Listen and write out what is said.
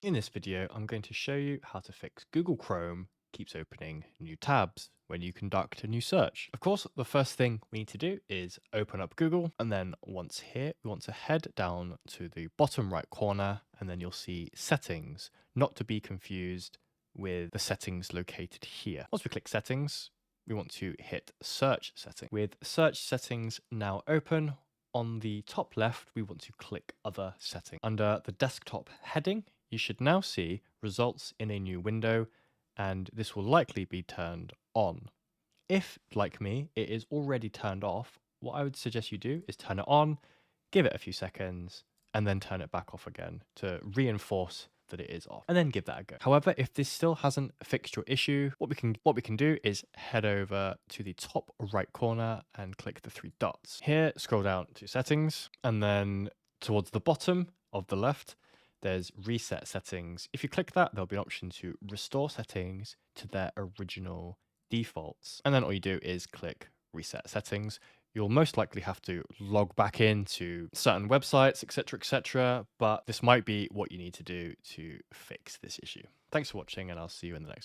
In this video, I'm going to show you how to fix Google Chrome keeps opening new tabs when you conduct a new search. Of course, the first thing we need to do is open up Google, and then once here, we want to head down to the bottom right corner, and then you'll see settings, not to be confused with the settings located here. Once we click settings, we want to hit search settings. With search settings now open, on the top left, we want to click other settings. Under the desktop heading, you should now see results in a new window, and this will likely be turned on. If, like me, it is already turned off, what I would suggest you do is turn it on, give it a few seconds, and then turn it back off again to reinforce that it is off, and then give that a go. However, if this still hasn't fixed your issue, what we can do is head over to the top right corner and click the three dots. Here, scroll down to settings, and then towards the bottom of the left, there's reset settings. If you click that, there'll be an option to restore settings to their original defaults. And then all you do is click reset settings. You'll most likely have to log back into certain websites, etc., but this might be what you need to do to fix this issue. Thanks for watching, and I'll see you in the next one.